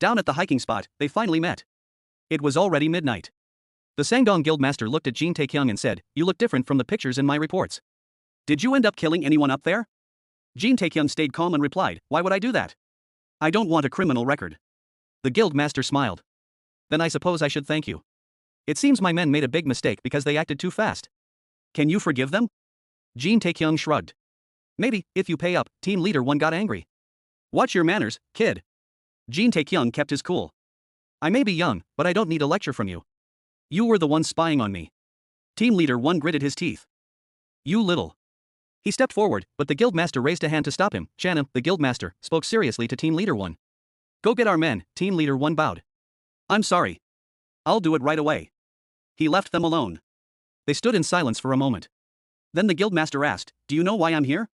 Down at the hiking spot, they finally met. It was already midnight. The Sangdong Guildmaster looked at Jin Taekyung and said, "You look different from the pictures in my reports. Did you end up killing anyone up there?" Jin Taekyung stayed calm and replied, "Why would I do that? I don't want a criminal record." The Guildmaster smiled. "Then I suppose I should thank you. It seems my men made a big mistake because they acted too fast. Can you forgive them?" Jin Taekyung shrugged. "Maybe, if you pay up." Team Leader 1 got angry. "Watch your manners, kid." Jin Taekyung kept his cool. "I may be young, but I don't need a lecture from you. You were the one spying on me." Team Leader 1 gritted his teeth. "You little." He stepped forward, but the Guildmaster raised a hand to stop him. "Chanu," the Guildmaster spoke seriously to Team Leader 1. "Go get our men." Team Leader 1 bowed. "I'm sorry. I'll do it right away." He left them alone. They stood in silence for a moment. Then the Guildmaster asked, "Do you know why I'm here?"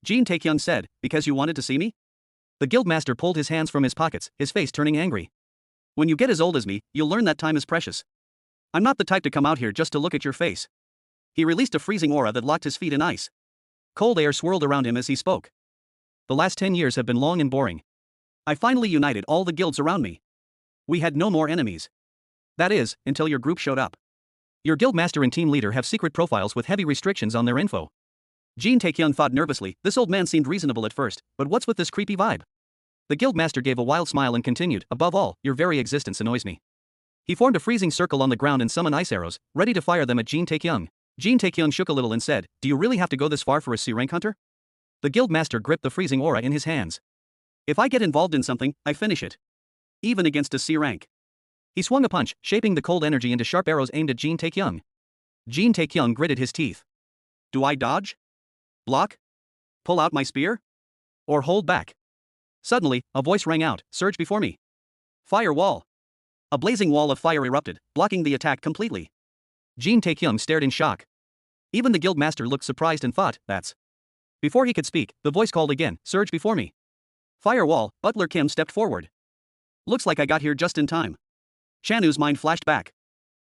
Jin Taekyung said, "Because you wanted to see me?" The Guildmaster pulled his hands from his pockets, his face turning angry. "When you get as old as me, you'll learn that time is precious. I'm not the type to come out here just to look at your face." He released a freezing aura that locked his feet in ice. Cold air swirled around him as he spoke. "The last 10 years have been long and boring. I finally united all the guilds around me. We had no more enemies. That is, until your group showed up. Your Guildmaster and Team Leader have secret profiles with heavy restrictions on their info." Jin Taekyung thought nervously. This old man seemed reasonable at first, but what's with this creepy vibe? The Guildmaster gave a wild smile and continued, "Above all, your very existence annoys me." He formed a freezing circle on the ground and summoned ice arrows, ready to fire them at Jin Taekyung. Jin Taekyung shook a little and said, "Do you really have to go this far for a C-rank hunter?" The Guildmaster gripped the freezing aura in his hands. "If I get involved in something, I finish it. Even against a C-rank." He swung a punch, shaping the cold energy into sharp arrows aimed at Jin Taekyung. Jin Taekyung gritted his teeth. "Do I dodge? Block? Pull out my spear? Or hold back?" Suddenly, a voice rang out, "Surge before me. Fire wall." A blazing wall of fire erupted, blocking the attack completely. Jin Taekyung stared in shock. Even the Guildmaster looked surprised and thought, "That's..." Before he could speak, the voice called again, "Surge before me. Fire wall." Butler Kim stepped forward. "Looks like I got here just in time." Chanu's mind flashed back.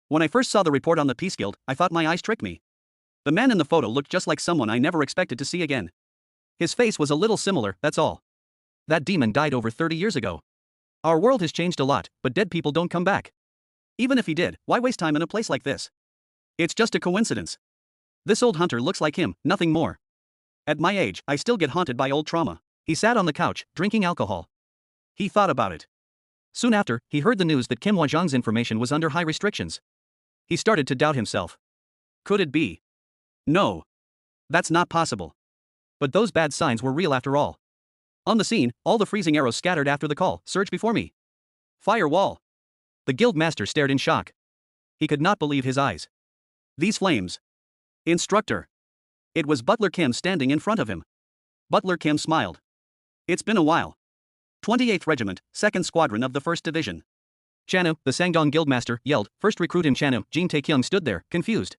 "When I first saw the report on the Peace Guild, I thought my eyes tricked me. The man in the photo looked just like someone I never expected to see again. His face was a little similar, that's all. That demon died over 30 years ago. Our world has changed a lot, but dead people don't come back. Even if he did, why waste time in a place like this? It's just a coincidence. This old hunter looks like him, nothing more. At my age, I still get haunted by old trauma." He sat on the couch, drinking alcohol. He thought about it. Soon after, he heard the news that Kim Hwa-jung's information was under high restrictions. He started to doubt himself. Could it be? No. That's not possible. But those bad signs were real after all. On the scene, all the freezing arrows scattered after the call, "Surge before me. Fire wall." The Guildmaster stared in shock. He could not believe his eyes. These flames. Instructor. It was Butler Kim standing in front of him. Butler Kim smiled. "It's been a while. 28th Regiment, 2nd Squadron of the 1st Division." "Chanu," the Sangdong Guildmaster yelled, "First recruit him." Chanu. Jin Taekyung stood there, confused.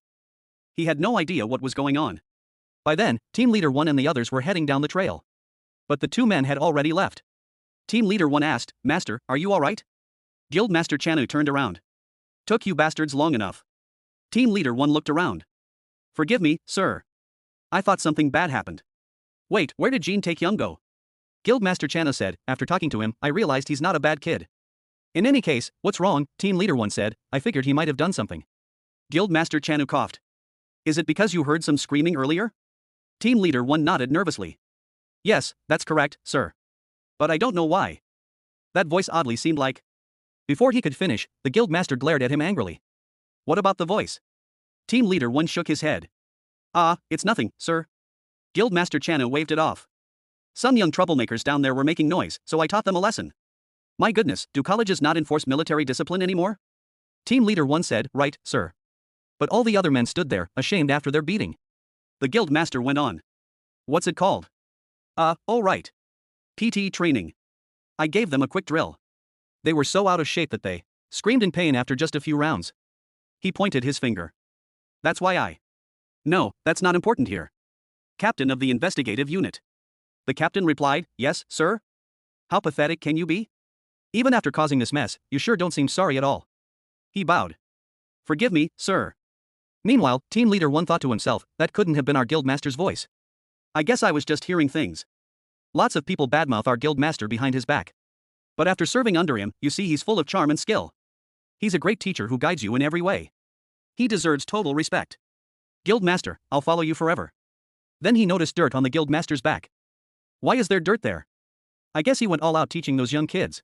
He had no idea what was going on. By then, Team Leader 1 and the others were heading down the trail. But the two men had already left. Team Leader 1 asked, "Master, are you alright?" Guildmaster Chanu turned around. "Took you bastards long enough." Team Leader 1 looked around. "Forgive me, sir. I thought something bad happened." "Wait, where did Jin Taekyung go?" Guildmaster Chanu said, "After talking to him, I realized he's not a bad kid." "In any case, what's wrong?" Team Leader 1 said, "I figured he might have done something." Guildmaster Chanu coughed. "Is it because you heard some screaming earlier?" Team Leader 1 nodded nervously. "Yes, that's correct, sir. But I don't know why. That voice oddly seemed like..." Before he could finish, the Guildmaster glared at him angrily. "What about the voice?" Team Leader 1 shook his head. "Ah, it's nothing, sir." Guildmaster Chanu waved it off. "Some young troublemakers down there were making noise, so I taught them a lesson." "My goodness, do colleges not enforce military discipline anymore?" Team Leader 1 said, "Right, sir." But all the other men stood there, ashamed after their beating. The Guildmaster went on. "What's it called?" Oh right. PT training. I gave them a quick drill. They were so out of shape that they screamed in pain after just a few rounds." He pointed his finger. "That's why I..." "No, that's not important here. Captain of the investigative unit." The captain replied, "Yes, sir." "How pathetic can you be? Even after causing this mess, you sure don't seem sorry at all." He bowed. "Forgive me, sir." Meanwhile, Team Leader 1 thought to himself, that couldn't have been our Guildmaster's voice. I guess I was just hearing things. Lots of people badmouth our Guildmaster behind his back. But after serving under him, you see he's full of charm and skill. He's a great teacher who guides you in every way. He deserves total respect. Guildmaster, I'll follow you forever. Then he noticed dirt on the guildmaster's back. Why is there dirt there? I guess he went all out teaching those young kids.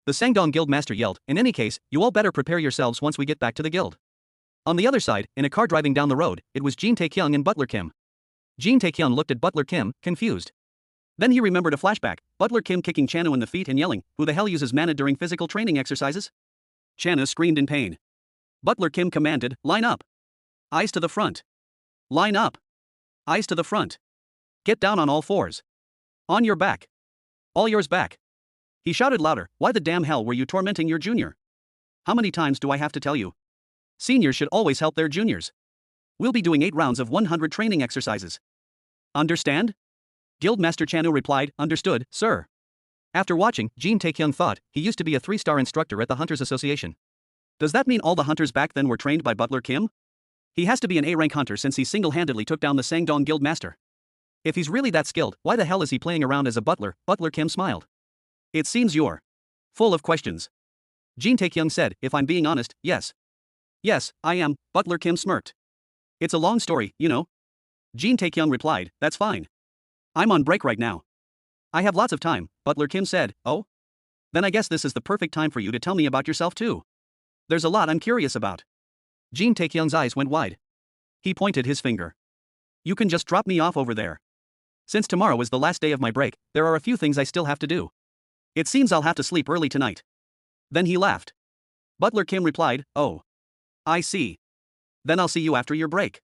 The Sangdong guildmaster yelled, in any case, you all better prepare yourselves once we get back to the guild. On the other side, in a car driving down the road, it was Jin Taekyung and Butler Kim. Jin Taekyung looked at Butler Kim, confused. Then he remembered a flashback, Butler Kim kicking Chanu in the feet and yelling, who the hell uses mana during physical training exercises? Chanu screamed in pain. Butler Kim commanded, line up. Eyes to the front. Line up. Eyes to the front. Get down on all fours. On your back. All yours back. He shouted louder, why the damn hell were you tormenting your junior? How many times do I have to tell you? Seniors should always help their juniors. We'll be doing 8 rounds of 100 training exercises. Understand? Guildmaster Chanu replied, understood, sir. After watching, Jin Taekyung thought, he used to be a 3-star instructor at the Hunters Association. Does that mean all the hunters back then were trained by Butler Kim? He has to be an A-rank hunter since he single-handedly took down the Sangdong Guildmaster. If he's really that skilled, why the hell is he playing around as a butler? Butler Kim smiled. It seems you're full of questions. Jin Taekyung said, if I'm being honest, yes. Yes, I am, Butler Kim smirked. It's a long story, you know. Jin Taekyung replied, that's fine. I'm on break right now. I have lots of time, Butler Kim said, oh? Then I guess this is the perfect time for you to tell me about yourself too. There's a lot I'm curious about. Jin Taekyung's eyes went wide. He pointed his finger. You can just drop me off over there. Since tomorrow is the last day of my break, there are a few things I still have to do. It seems I'll have to sleep early tonight. Then he laughed. Butler Kim replied, oh. I see. Then I'll see you after your break.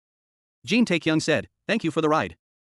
Jin Taekyung said, thank you for the ride.